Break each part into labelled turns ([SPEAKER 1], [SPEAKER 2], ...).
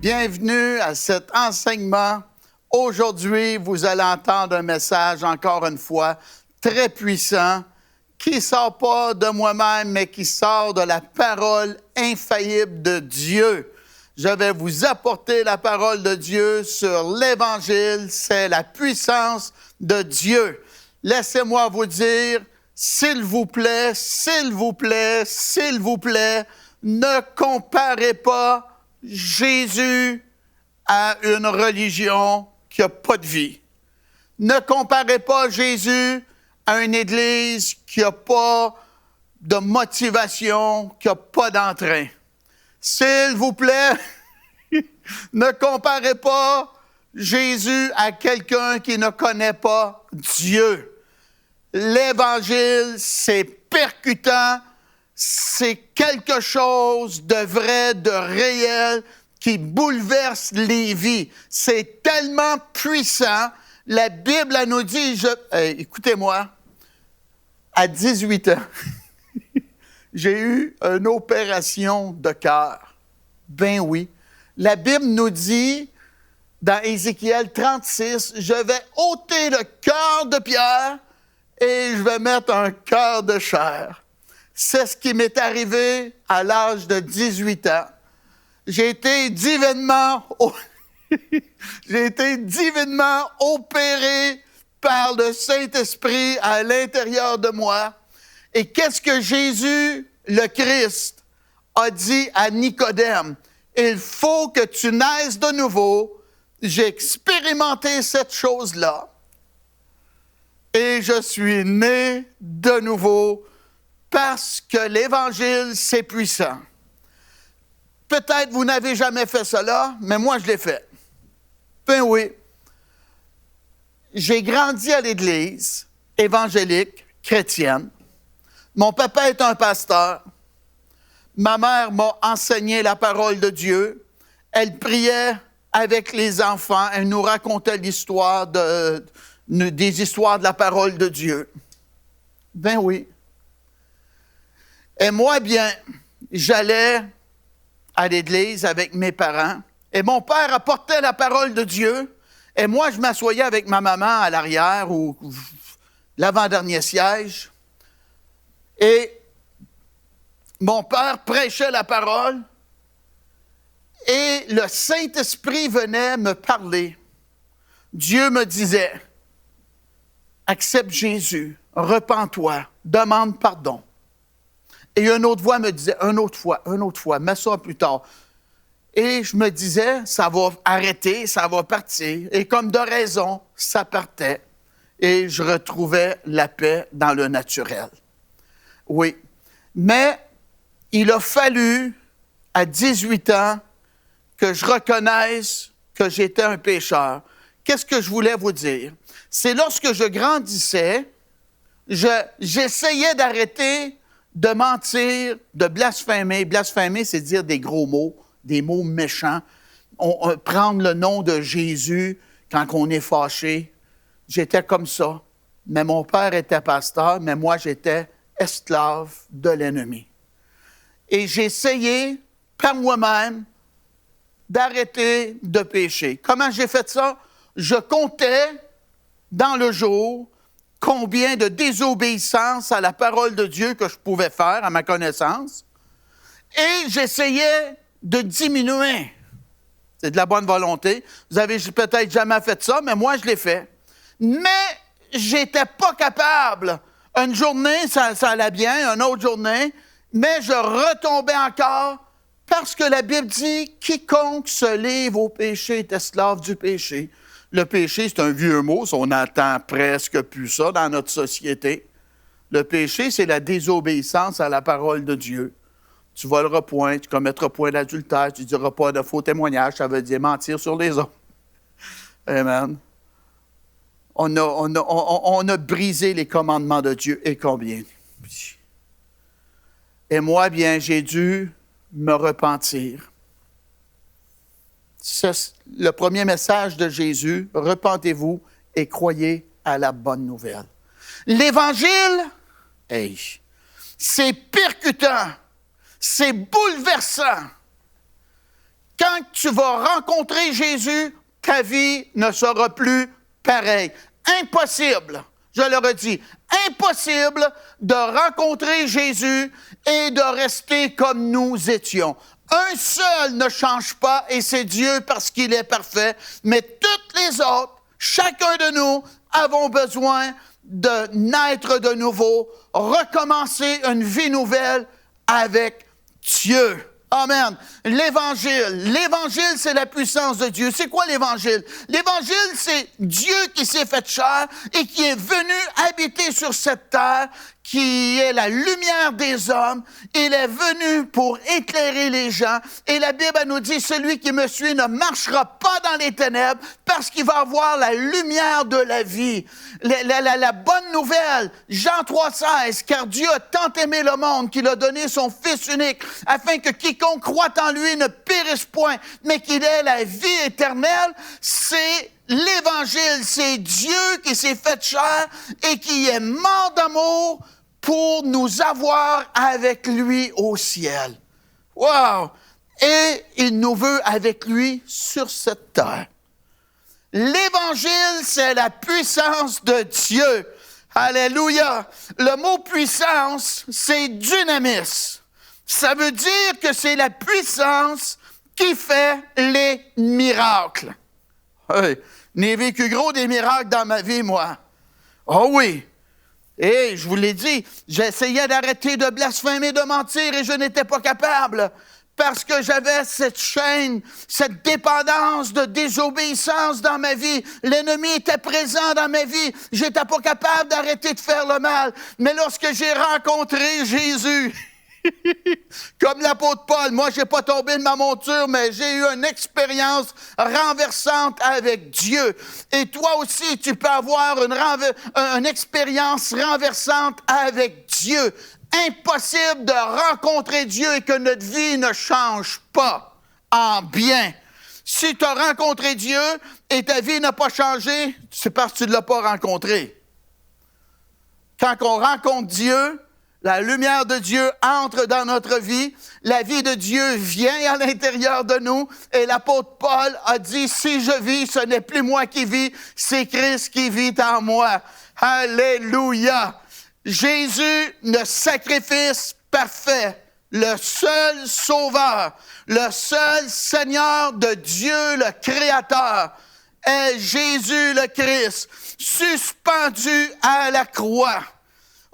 [SPEAKER 1] Bienvenue à cet enseignement. Aujourd'hui, vous allez entendre un message, encore une fois, très puissant, qui ne sort pas de moi-même, mais qui sort de la parole infaillible de Dieu. Je vais vous apporter la parole de Dieu sur l'Évangile. C'est la puissance de Dieu. Laissez-moi vous dire, s'il vous plaît, s'il vous plaît, s'il vous plaît, ne comparez pas Jésus à une religion qui n'a pas de vie. Ne comparez pas Jésus à une église qui n'a pas de motivation, qui n'a pas d'entrain. S'il vous plaît, ne comparez pas Jésus à quelqu'un qui ne connaît pas Dieu. L'Évangile, c'est percutant, c'est quelque chose de vrai, de réel, qui bouleverse les vies. C'est tellement puissant. La Bible, elle nous dit, écoutez-moi, à 18 ans, j'ai eu une opération de cœur. Ben oui. La Bible nous dit, dans Ézéchiel 36, je vais ôter le cœur de pierre et je vais mettre un cœur de chair. C'est ce qui m'est arrivé à l'âge de 18 ans. J'ai été divinement opéré par le Saint-Esprit à l'intérieur de moi. Et qu'est-ce que Jésus, le Christ, a dit à Nicodème? Il faut que tu naisses de nouveau. J'ai expérimenté cette chose-là. Et je suis né de nouveau parce que l'Évangile, c'est puissant. Peut-être vous n'avez jamais fait cela, mais moi, je l'ai fait. Ben oui. J'ai grandi à l'Église évangélique, chrétienne. Mon papa est un pasteur. Ma mère m'a enseigné la parole de Dieu. Elle priait avec les enfants. Elle nous racontait des histoires de la parole de Dieu. Ben oui. Et moi, bien, j'allais à l'église avec mes parents. Et mon père apportait la parole de Dieu. Et moi, je m'assoyais avec ma maman à l'arrière ou l'avant-dernier siège. Et mon père prêchait la parole. Et le Saint-Esprit venait me parler. Dieu me disait, accepte Jésus, repens-toi, demande pardon. Et une autre voix me disait, une autre fois, mets ça plus tard. Et je me disais, ça va arrêter, ça va partir. Et comme de raison, ça partait. Et je retrouvais la paix dans le naturel. Oui. Mais il a fallu, à 18 ans, que je reconnaisse que j'étais un pécheur. Qu'est-ce que je voulais vous dire? C'est lorsque je grandissais, j'essayais d'arrêter de mentir, de blasphémer. Blasphémer, c'est dire des gros mots, des mots méchants. Prendre le nom de Jésus quand on est fâché. J'étais comme ça. Mais mon père était pasteur, mais moi, j'étais esclave de l'ennemi. Et j'ai essayé, par moi-même, d'arrêter de pécher. Comment j'ai fait ça? Je comptais dans le jour combien de désobéissance à la parole de Dieu que je pouvais faire, à ma connaissance, et j'essayais de diminuer. C'est de la bonne volonté. Vous avez peut-être jamais fait ça, mais moi, je l'ai fait. Mais j'étais pas capable. Une journée, ça allait bien, une autre journée, mais je retombais encore parce que la Bible dit « Quiconque se livre au péché est esclave du péché ». Le péché, c'est un vieux mot, on n'entend presque plus ça dans notre société. Le péché, c'est la désobéissance à la parole de Dieu. Tu voleras point, tu commettras point d'adultère, tu ne diras pas de faux témoignages, ça veut dire mentir sur les autres. Amen. On a brisé les commandements de Dieu, et combien? Et moi, bien, j'ai dû me repentir. C'est le premier message de Jésus, repentez-vous et croyez à la bonne nouvelle. L'Évangile, c'est percutant, c'est bouleversant. quand tu vas rencontrer Jésus, ta vie ne sera plus pareille. Impossible, je le redis, impossible de rencontrer Jésus et de rester comme nous étions. Un seul ne change pas et c'est Dieu parce qu'il est parfait, mais toutes les autres, chacun de nous, avons besoin de naître de nouveau, recommencer une vie nouvelle avec Dieu. Amen. L'Évangile, c'est la puissance de Dieu. C'est quoi l'Évangile? L'Évangile, c'est Dieu qui s'est fait chair et qui est venu habiter sur cette terre, qui est la lumière des hommes. Il est venu pour éclairer les gens. Et la Bible nous dit, celui qui me suit ne marchera pas dans les ténèbres parce qu'il va avoir la lumière de la vie. La bonne nouvelle, Jean 3,16, car Dieu a tant aimé le monde qu'il a donné son Fils unique, afin que quiconque croit en lui ne périsse point, mais qu'il ait la vie éternelle. C'est l'Évangile, c'est Dieu qui s'est fait chair et qui est mort d'amour pour nous avoir avec lui au ciel. Wow! Et il nous veut avec lui sur cette terre. L'Évangile, c'est la puissance de Dieu. Alléluia! Le mot puissance, c'est dynamis. Ça veut dire que c'est la puissance qui fait les miracles. Hey, j'ai vécu gros des miracles dans ma vie, moi. Oh oui! Et je vous l'ai dit, j'essayais d'arrêter de blasphémer, de mentir, et je n'étais pas capable. Parce que j'avais cette chaîne, cette dépendance de désobéissance dans ma vie. L'ennemi était présent dans ma vie. J'étais pas capable d'arrêter de faire le mal. Mais lorsque j'ai rencontré Jésus, comme l'apôtre Paul, moi, j'ai pas tombé de ma monture, mais j'ai eu une expérience renversante avec Dieu. Et toi aussi, tu peux avoir une expérience renversante avec Dieu. Impossible de rencontrer Dieu et que notre vie ne change pas en bien. Si tu as rencontré Dieu et ta vie n'a pas changé, c'est parce que tu ne l'as pas rencontré. Quand on rencontre Dieu, la lumière de Dieu entre dans notre vie, la vie de Dieu vient à l'intérieur de nous, et l'apôtre Paul a dit, si je vis, ce n'est plus moi qui vis, c'est Christ qui vit en moi. Alléluia! Jésus, le sacrifice parfait, le seul sauveur, le seul Seigneur de Dieu, le Créateur, est Jésus le Christ, suspendu à la croix.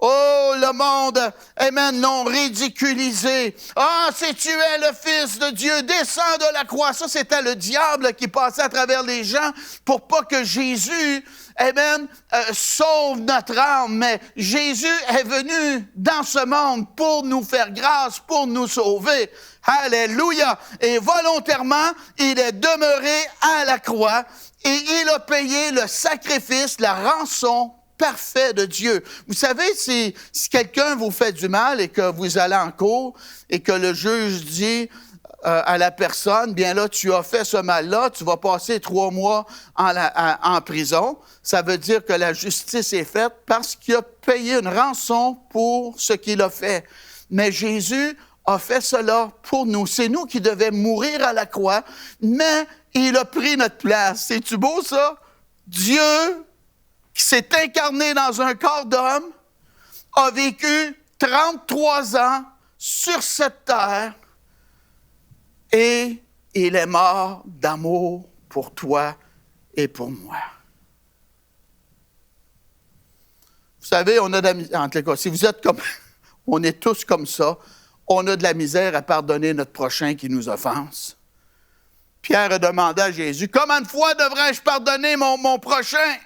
[SPEAKER 1] Oh, le monde, amen, l'ont ridiculisé. Ah, si tu es le Fils de Dieu, descends de la croix. Ça, c'était le diable qui passait à travers les gens pour pas que Jésus, amen, sauve notre âme. Mais Jésus est venu dans ce monde pour nous faire grâce, pour nous sauver. Alléluia! Et volontairement, il est demeuré à la croix et il a payé le sacrifice, la rançon parfait de Dieu. Vous savez, si quelqu'un vous fait du mal et que vous allez en cour et que le juge dit à la personne, bien là, tu as fait ce mal-là, tu vas passer 3 mois en prison, ça veut dire que la justice est faite parce qu'il a payé une rançon pour ce qu'il a fait. Mais Jésus a fait cela pour nous. C'est nous qui devions mourir à la croix, mais il a pris notre place. C'est-tu beau, ça? Dieu, qui s'est incarné dans un corps d'homme, a vécu 33 ans sur cette terre et il est mort d'amour pour toi et pour moi. Vous savez, on a de la misère, en tout cas, si vous êtes comme, on est tous comme ça, on a de la misère à pardonner notre prochain qui nous offense. Pierre a demandé à Jésus, combien de fois devrais-je pardonner mon prochain?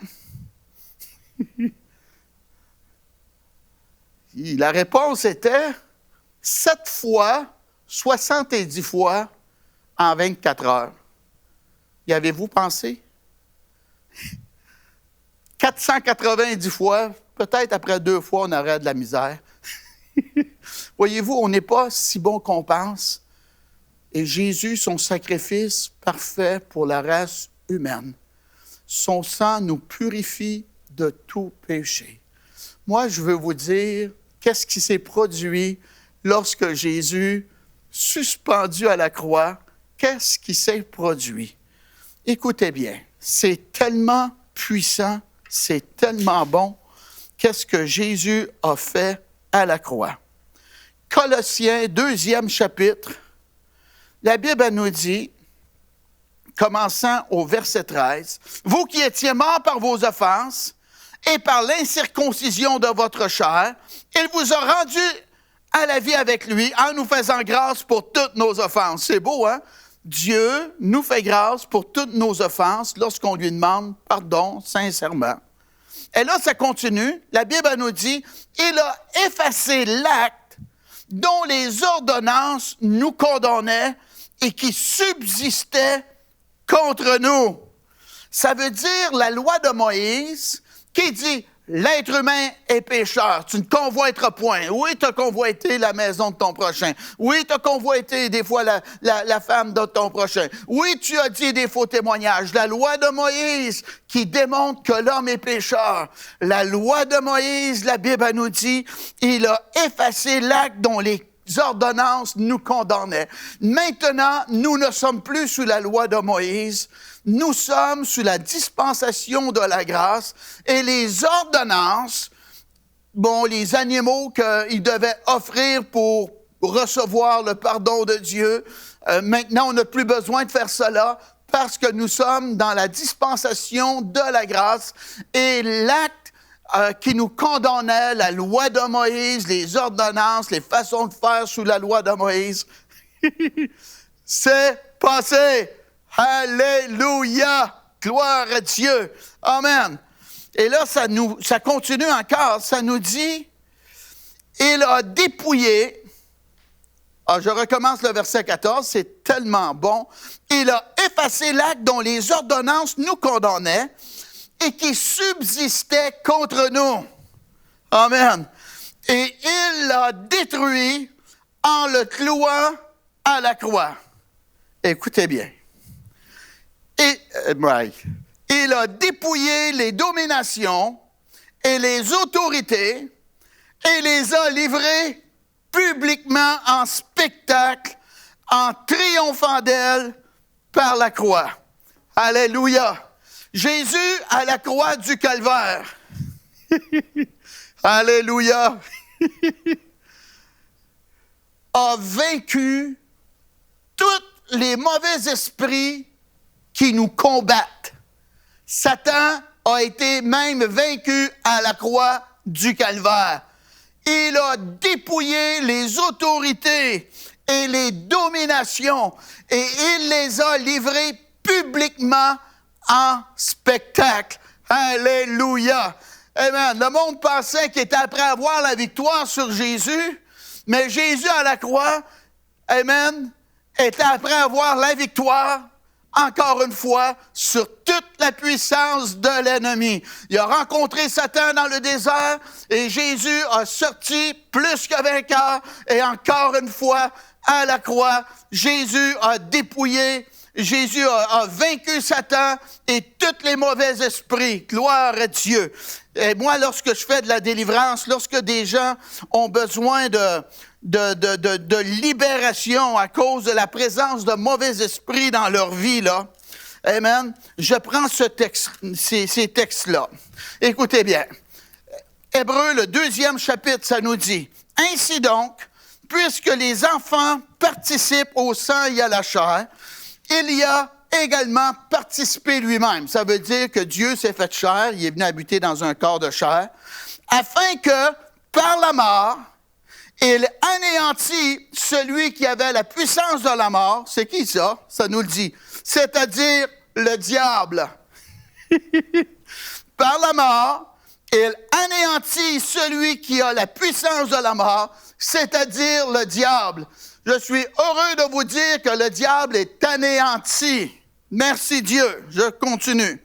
[SPEAKER 1] La réponse était 7 fois, 70 fois en 24 heures. Y avez-vous pensé? 490 fois, peut-être après 2 fois, on aurait de la misère. Voyez-vous, on n'est pas si bon qu'on pense. Et Jésus, son sacrifice parfait pour la race humaine, son sang nous purifie de tout péché. Moi, je veux vous dire, qu'est-ce qui s'est produit lorsque Jésus, suspendu à la croix, qu'est-ce qui s'est produit? Écoutez bien, c'est tellement puissant, c'est tellement bon. Qu'est-ce que Jésus a fait à la croix? Colossiens, 2e chapitre, la Bible elle nous dit, commençant au verset 13, « Vous qui étiez morts par vos offenses et par l'incirconcision de votre chair, il vous a rendu à la vie avec lui en nous faisant grâce pour toutes nos offenses. » C'est beau, hein? Dieu nous fait grâce pour toutes nos offenses lorsqu'on lui demande pardon sincèrement. Et là, ça continue. La Bible nous dit, « Il a effacé l'acte dont les ordonnances nous condamnaient et qui subsistait contre nous. » Ça veut dire la loi de Moïse qui dit l'être humain est pécheur, tu ne convoiteras point. Oui, tu as convoité la maison de ton prochain. Oui, tu as convoité des fois la femme de ton prochain. Oui, tu as dit des faux témoignages. La loi de Moïse qui démontre que l'homme est pécheur. La loi de Moïse, la Bible nous dit, il a effacé l'acte dont les ordonnances nous condamnaient. Maintenant, nous ne sommes plus sous la loi de Moïse. Nous sommes sous la dispensation de la grâce et les ordonnances, les animaux qu'ils devaient offrir pour recevoir le pardon de Dieu, maintenant on n'a plus besoin de faire cela parce que nous sommes dans la dispensation de la grâce et l'acte qui nous condamnait, la loi de Moïse, les ordonnances, les façons de faire sous la loi de Moïse, c'est passé. Alléluia! Gloire à Dieu! Amen! Et là, ça continue encore. Ça nous dit, il a dépouillé, je recommence le verset 14, c'est tellement bon. Il a effacé l'acte dont les ordonnances nous condamnaient et qui subsistait contre nous. Amen! Et il l'a détruit en le clouant à la croix. Écoutez bien. Il a dépouillé les dominations et les autorités et les a livrées publiquement en spectacle, en triomphant d'elles par la croix. Alléluia! Jésus à la croix du Calvaire. Alléluia! A vaincu tous les mauvais esprits qui nous combattent. Satan a été même vaincu à la croix du Calvaire. Il a dépouillé les autorités et les dominations et il les a livrées publiquement en spectacle. Alléluia! Amen. Le monde pensait qu'il était après avoir la victoire sur Jésus, mais Jésus à la croix, amen, était après avoir la victoire encore une fois, sur toute la puissance de l'ennemi. Il a rencontré Satan dans le désert et Jésus a sorti plus que vainqueur. Et encore une fois, à la croix, Jésus a dépouillé, Jésus a vaincu Satan et tous les mauvais esprits. Gloire à Dieu. Et moi, lorsque je fais de la délivrance, lorsque des gens ont besoin de libération à cause de la présence de mauvais esprits dans leur vie, là, amen, je prends ces textes-là. Écoutez bien. Hébreux, le 2e chapitre, ça nous dit, « Ainsi donc, puisque les enfants participent au sang et à la chair, il y a également participé lui-même. » Ça veut dire que Dieu s'est fait chair, il est venu habiter dans un corps de chair, afin que, par la mort, il anéantit celui qui avait la puissance de la mort. C'est qui ça? Ça nous le dit. C'est-à-dire le diable. Par la mort, il anéantit celui qui a la puissance de la mort, c'est-à-dire le diable. Je suis heureux de vous dire que le diable est anéanti. Merci Dieu. Je continue.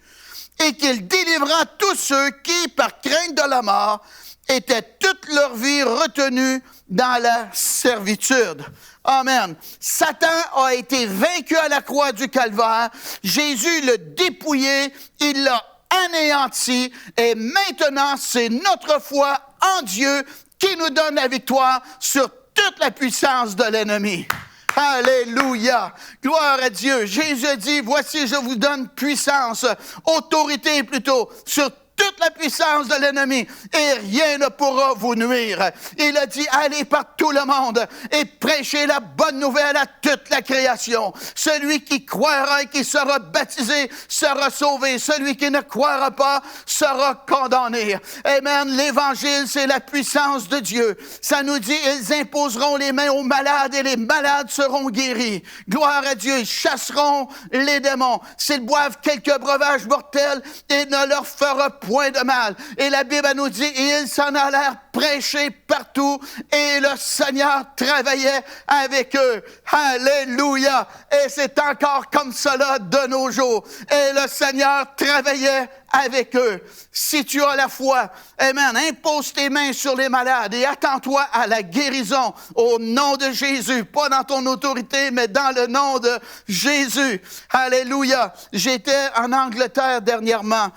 [SPEAKER 1] Et qu'il délivra tous ceux qui, par crainte de la mort, étaient toute leur vie retenus dans la servitude. Amen. Satan a été vaincu à la croix du Calvaire. Jésus l'a dépouillé, il l'a anéanti. Et maintenant, c'est notre foi en Dieu qui nous donne la victoire sur toute la puissance de l'ennemi. Alléluia. Gloire à Dieu. Jésus a dit, voici, je vous donne puissance, autorité plutôt, sur toute la puissance de l'ennemi et rien ne pourra vous nuire. Il a dit, allez par tout le monde et prêchez la bonne nouvelle à toute la création. Celui qui croira et qui sera baptisé sera sauvé. Celui qui ne croira pas sera condamné. Amen. L'Évangile, c'est la puissance de Dieu. Ça nous dit, ils imposeront les mains aux malades et les malades seront guéris. Gloire à Dieu. Ils chasseront les démons. S'ils boivent quelques breuvages mortels, il ne leur fera point de mal. Et la Bible nous dit, et ils s'en allèrent prêcher partout, et le Seigneur travaillait avec eux. Alléluia! Et c'est encore comme cela de nos jours. Et le Seigneur travaillait avec eux. Si tu as la foi, amen, impose tes mains sur les malades et attends-toi à la guérison au nom de Jésus. Pas dans ton autorité, mais dans le nom de Jésus. Alléluia! J'étais en Angleterre dernièrement.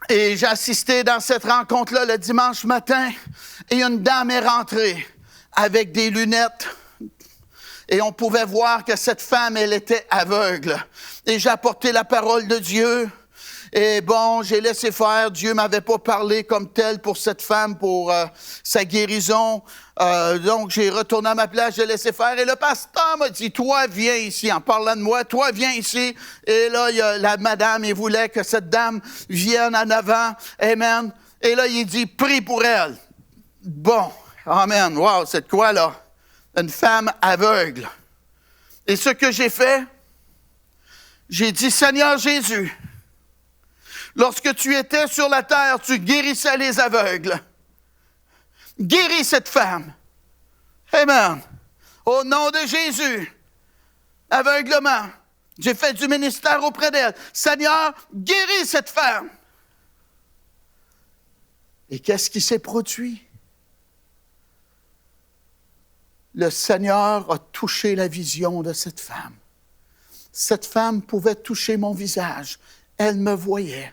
[SPEAKER 1] Et j'ai assisté dans cette rencontre-là le dimanche matin et une dame est rentrée avec des lunettes et on pouvait voir que cette femme, elle était aveugle. Et j'ai apporté la parole de Dieu et bon, j'ai laissé faire. Dieu m'avait pas parlé comme tel pour cette femme, pour sa guérison. Donc, j'ai retourné à ma place, j'ai laissé faire. Et le pasteur m'a dit, toi, viens ici, en parlant de moi, toi, viens ici. Et là, il y a la madame, il voulait que cette dame vienne en avant. Amen. Et là, il dit, prie pour elle. Bon, amen. Wow, c'est quoi, là? Une femme aveugle. Et ce que j'ai fait, j'ai dit, Seigneur Jésus, lorsque tu étais sur la terre, tu guérissais les aveugles. Guéris cette femme. Amen. Au nom de Jésus. Aveuglement. J'ai fait du ministère auprès d'elle. Seigneur, guéris cette femme. Et qu'est-ce qui s'est produit? Le Seigneur a touché la vision de cette femme. Cette femme pouvait toucher mon visage. Elle me voyait.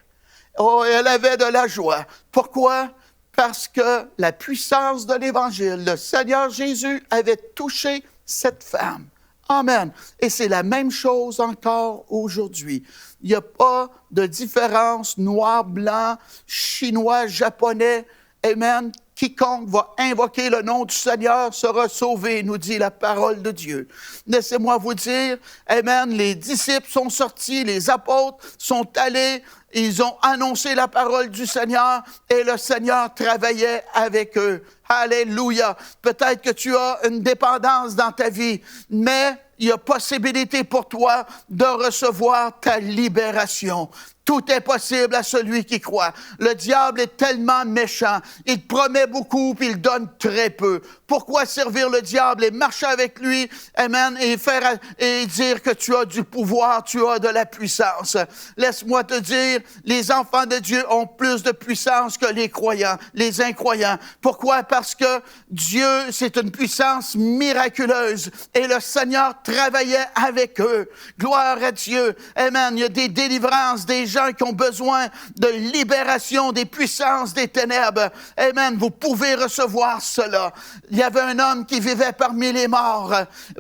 [SPEAKER 1] Oh, elle avait de la joie. Pourquoi? Parce que la puissance de l'Évangile, le Seigneur Jésus avait touché cette femme. Amen. Et c'est la même chose encore aujourd'hui. Il n'y a pas de différence noir, blanc, chinois, japonais. Amen. Quiconque va invoquer le nom du Seigneur sera sauvé, nous dit la parole de Dieu. Laissez-moi vous dire, amen, les disciples sont sortis, les apôtres sont allés, ils ont annoncé la parole du Seigneur et le Seigneur travaillait avec eux. Alléluia. Peut-être que tu as une dépendance dans ta vie, mais il y a possibilité pour toi de recevoir ta libération. Tout est possible à celui qui croit. Le diable est tellement méchant. Il promet beaucoup, puis il donne très peu. Pourquoi servir le diable et marcher avec lui, amen, et dire que tu as du pouvoir, tu as de la puissance. Laisse-moi te dire, les enfants de Dieu ont plus de puissance que les croyants, les incroyants. Pourquoi? Parce que Dieu, c'est une puissance miraculeuse et le Seigneur travaillait avec eux. Gloire à Dieu. Amen. Il y a des délivrances, des gens qui ont besoin de libération des puissances des ténèbres. Amen. Vous pouvez recevoir cela. Il y avait un homme qui vivait parmi les morts.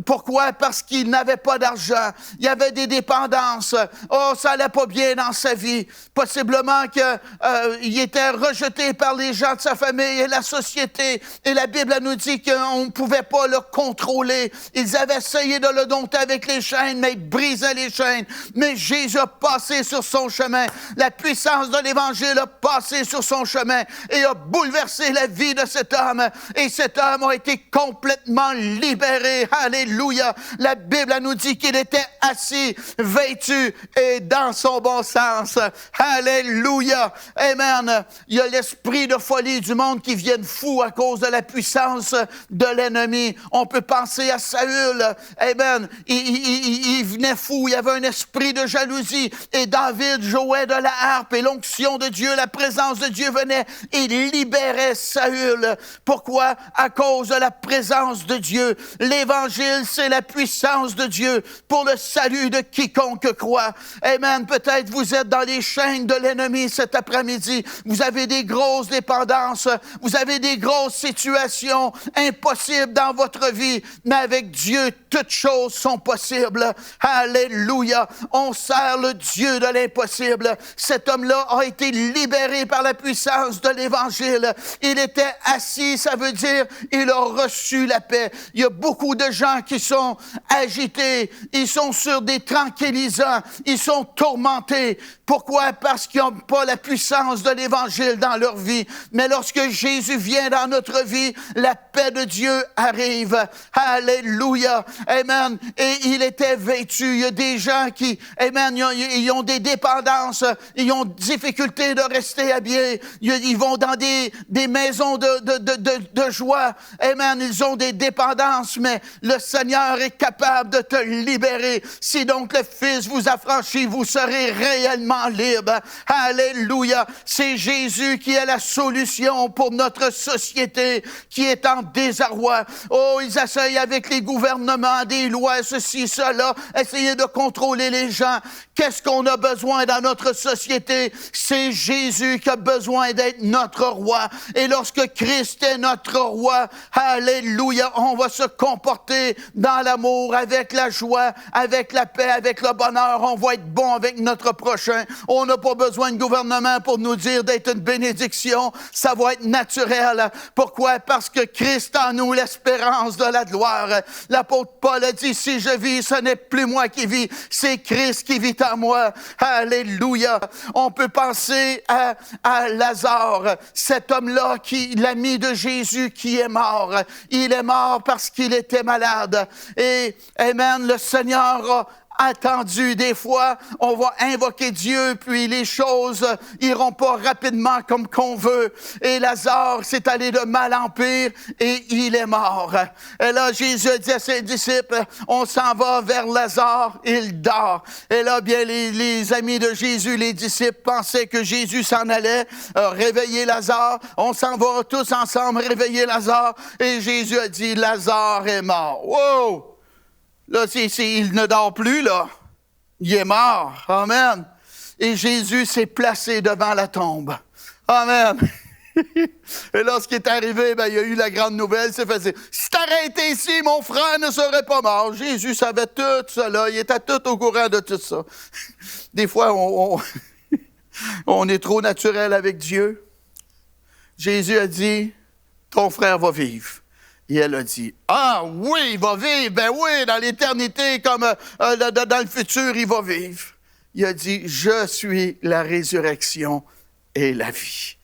[SPEAKER 1] Pourquoi? Parce qu'il n'avait pas d'argent. Il y avait des dépendances. Oh, ça allait pas bien dans sa vie. Possiblement qu'il était rejeté par les gens de sa famille et la société. Et la Bible nous dit qu'on ne pouvait pas le contrôler. Ils avaient essayé de le dompter avec les chaînes, mais il brisait les chaînes. Mais Jésus a passé sur son chemin. La puissance de l'Évangile a passé sur son chemin et a bouleversé la vie de cet homme. Et cet homme a été complètement libéré. Alléluia. La Bible nous dit qu'il était assis, vêtu et dans son bon sens. Alléluia. Amen. Il y a l'esprit de folie du monde qui viennent fous à cause de la puissance de l'ennemi. On peut penser à Saül. Amen. Il venait fou. Il y avait un esprit de jalousie. Et David jouait de la harpe et l'onction de Dieu, la présence de Dieu venait et libérait Saül. Pourquoi? À cause de la présence de Dieu. L'Évangile, c'est la puissance de Dieu pour le salut de quiconque croit. Amen. Peut-être vous êtes dans les chaînes de l'ennemi cet après-midi. Vous avez des grosses dépendances. Vous avez des grosses situations impossibles dans votre vie. Mais avec Dieu, toutes choses sont possibles. Alléluia. On sert le Dieu de l'impossible. Cet homme-là a été libéré par la puissance de l'Évangile. Il était assis, ça veut dire il a reçu la paix. Il y a beaucoup de gens qui sont agités. Ils sont sur des tranquillisants. Ils sont tourmentés. Pourquoi? Parce qu'ils n'ont pas la puissance de l'Évangile dans leur vie. Mais lorsque Jésus vient dans notre vie, la paix de Dieu arrive. Alléluia. Amen. Et il était vêtu. Il y a des gens qui, amen, ils ont des dépendances. Ils ont difficulté de rester habillés. Ils vont dans des maisons de joie. Amen. Ils ont des dépendances, mais le Seigneur est capable de te libérer. Si donc le Fils vous affranchit, vous serez réellement libre. Alléluia. C'est Jésus qui est la solution pour notre société qui est en désarroi. Oh, ils essayent avec les gouvernements, des lois, ceci, cela, essayer de contrôler les gens. Qu'est-ce qu'on a besoin dans notre société? C'est Jésus qui a besoin d'être notre roi. Et lorsque Christ est notre roi, alléluia, on va se comporter dans l'amour, avec la joie, avec la paix, avec le bonheur. On va être bon avec notre prochain. On n'a pas besoin de gouvernement pour nous dire d'être une bénédiction. Ça va être naturel. Pourquoi? Parce que Christ en nous, l'espérance de la gloire. L'apôtre Paul a dit, si je vis, ce n'est plus moi qui vis, c'est Christ qui vit en moi. Alléluia. On peut penser à Lazare, cet homme-là, l'ami de Jésus qui est mort. Il est mort parce qu'il était malade. Et, amen, le Seigneur a attendu. Des fois, on va invoquer Dieu, puis les choses iront pas rapidement comme qu'on veut. Et Lazare s'est allé de mal en pire et il est mort. Et là, Jésus a dit à ses disciples, on s'en va vers Lazare, il dort. Et là, bien, les amis de Jésus, les disciples, pensaient que Jésus s'en allait réveiller Lazare. On s'en va tous ensemble réveiller Lazare. Et Jésus a dit, Lazare est mort. Wow! Là, il ne dort plus, là. Il est mort. Amen. Et Jésus s'est placé devant la tombe. Amen. Et lorsqu'il est arrivé, il y a eu la grande nouvelle. Il s'est fait dire, si t'aurais été ici, mon frère ne serait pas mort. Jésus savait tout cela. Il était tout au courant de tout ça. Des fois, on est trop naturel avec Dieu. Jésus a dit, ton frère va vivre. Et elle a dit, ah oui, il va vivre, ben oui, dans l'éternité, comme dans le futur, il va vivre. Il a dit, je suis la résurrection et la vie.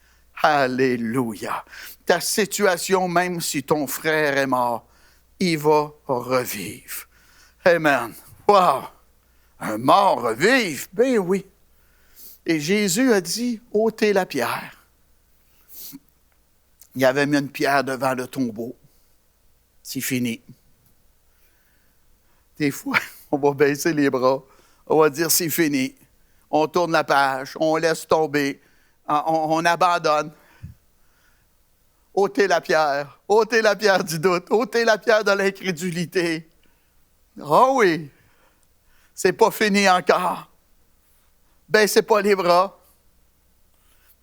[SPEAKER 1] Alléluia. Ta situation, même si ton frère est mort, il va revivre. Amen. Wow! Un mort revive? Ben oui. Et Jésus a dit, ôtez la pierre. Il avait mis une pierre devant le tombeau. C'est fini. Des fois, on va baisser les bras. On va dire, c'est fini. On tourne la page. On laisse tomber. On abandonne. Ôtez la pierre. Ôtez la pierre du doute. Ôtez la pierre de l'incrédulité. Oh oui. C'est pas fini encore. Baissez pas les bras.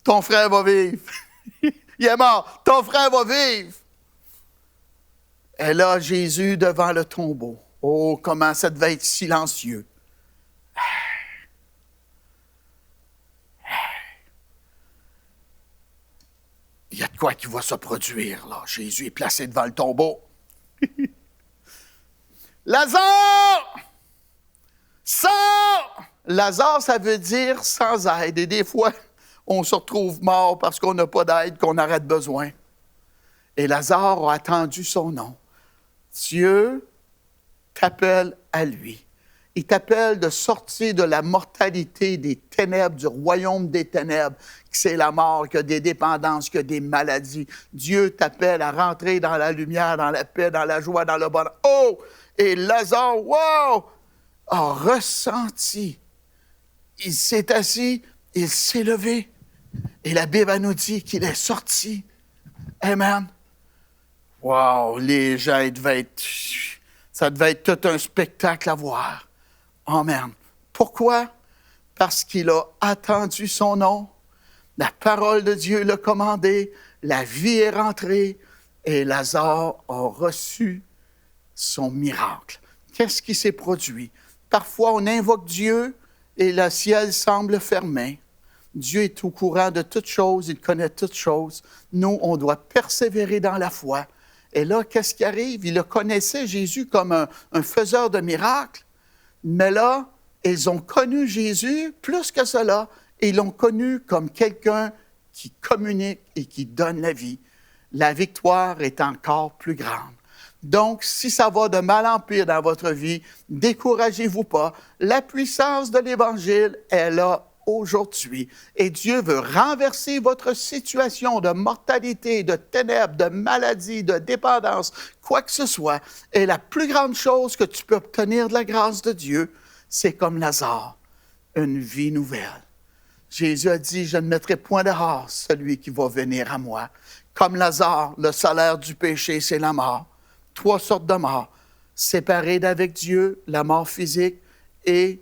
[SPEAKER 1] Ton frère va vivre. Il est mort. Ton frère va vivre. Et là, Jésus devant le tombeau. Oh, comment ça devait être silencieux. Il y a de quoi qui va se produire, là. Jésus est placé devant le tombeau. Lazare! Sors! Lazare, ça veut dire sans aide. Et des fois, on se retrouve mort parce qu'on n'a pas d'aide, qu'on aurait besoin. Et Lazare a attendu son nom. Dieu t'appelle à lui. Il t'appelle de sortir de la mortalité des ténèbres, du royaume des ténèbres, que c'est la mort, que des dépendances, que des maladies. Dieu t'appelle à rentrer dans la lumière, dans la paix, dans la joie, dans le bonheur. Oh! Et Lazare, wow! A ressenti il s'est assis, il s'est levé. Et la Bible nous dit qu'il est sorti. Amen. Wow, les gens, ça devait être tout un spectacle à voir. Amen. Pourquoi? Parce qu'il a attendu son nom. La parole de Dieu l'a commandé. La vie est rentrée. Et Lazare a reçu son miracle. Qu'est-ce qui s'est produit? Parfois, on invoque Dieu et le ciel semble fermé. Dieu est au courant de toutes choses, il connaît toutes choses. Nous, on doit persévérer dans la foi. Et là, qu'est-ce qui arrive? Il le connaissait, Jésus, comme un faiseur de miracles. Mais là, ils ont connu Jésus plus que cela. Et ils l'ont connu comme quelqu'un qui communique et qui donne la vie. La victoire est encore plus grande. Donc, si ça va de mal en pire dans votre vie, découragez-vous pas. La puissance de l'Évangile est là aujourd'hui. Et Dieu veut renverser votre situation de mortalité, de ténèbres, de maladie, de dépendance, quoi que ce soit. Et la plus grande chose que tu peux obtenir de la grâce de Dieu, c'est comme Lazare, une vie nouvelle. Jésus a dit, je ne mettrai point dehors celui qui va venir à moi. Comme Lazare, le salaire du péché, c'est la mort. 3 sortes de morts. Séparés d'avec Dieu, la mort physique et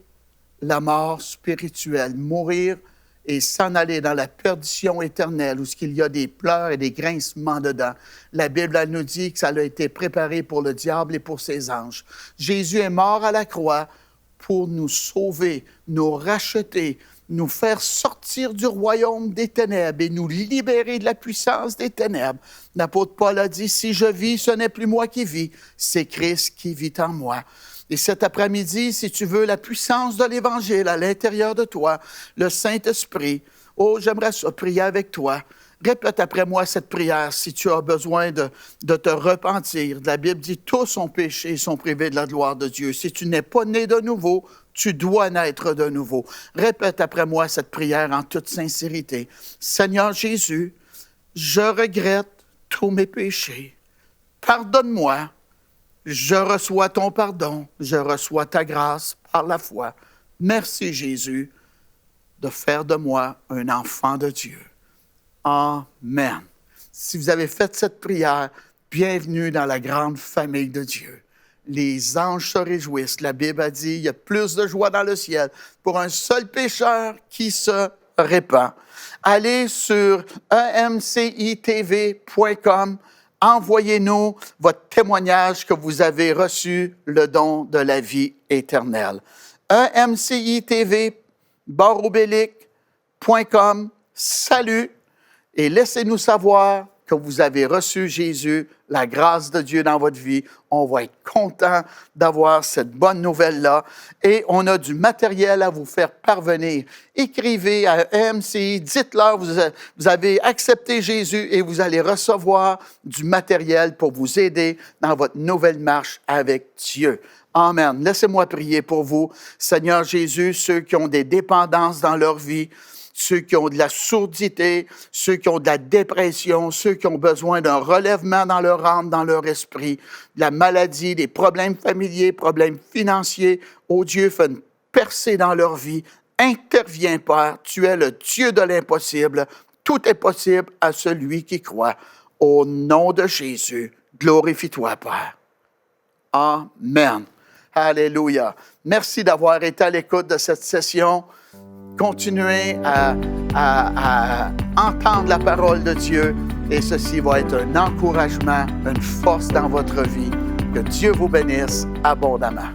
[SPEAKER 1] la mort spirituelle. Mourir et s'en aller dans la perdition éternelle où il y a des pleurs et des grincements dedans. La Bible elle nous dit que ça a été préparé pour le diable et pour ses anges. Jésus est mort à la croix pour nous sauver, nous racheter, nous faire sortir du royaume des ténèbres et nous libérer de la puissance des ténèbres. L'apôtre Paul a dit, si je vis, ce n'est plus moi qui vis, c'est Christ qui vit en moi. Et cet après-midi, si tu veux la puissance de l'Évangile à l'intérieur de toi, le Saint-Esprit, oh, j'aimerais ça prier avec toi. Répète après moi cette prière si tu as besoin de te repentir. La Bible dit, tous ont péché et sont privés de la gloire de Dieu. Si tu n'es pas né de nouveau, tu dois naître de nouveau. Répète après moi cette prière en toute sincérité. Seigneur Jésus, je regrette tous mes péchés. Pardonne-moi. Je reçois ton pardon. Je reçois ta grâce par la foi. Merci Jésus de faire de moi un enfant de Dieu. Amen. Si vous avez fait cette prière, bienvenue dans la grande famille de Dieu. Les anges se réjouissent. La Bible a dit, il y a plus de joie dans le ciel pour un seul pécheur qui se répand. Allez sur emcitv.com. Envoyez-nous votre témoignage que vous avez reçu le don de la vie éternelle. emcitv.com. Salut et laissez-nous savoir que vous avez reçu Jésus, la grâce de Dieu dans votre vie. On va être content d'avoir cette bonne nouvelle-là. Et on a du matériel à vous faire parvenir. Écrivez à EMCI, dites-leur vous avez accepté Jésus et vous allez recevoir du matériel pour vous aider dans votre nouvelle marche avec Dieu. Amen. Laissez-moi prier pour vous. Seigneur Jésus, ceux qui ont des dépendances dans leur vie, ceux qui ont de la sourdité, ceux qui ont de la dépression, ceux qui ont besoin d'un relèvement dans leur âme, dans leur esprit, de la maladie, des problèmes familiers, problèmes financiers. Oh Dieu, fais une percée dans leur vie. Interviens, Père. Tu es le Dieu de l'impossible. Tout est possible à celui qui croit. Au nom de Jésus, glorifie-toi, Père. Amen. Alléluia. Merci d'avoir été à l'écoute de cette session. Continuez à entendre la parole de Dieu et ceci va être un encouragement, une force dans votre vie. Que Dieu vous bénisse abondamment.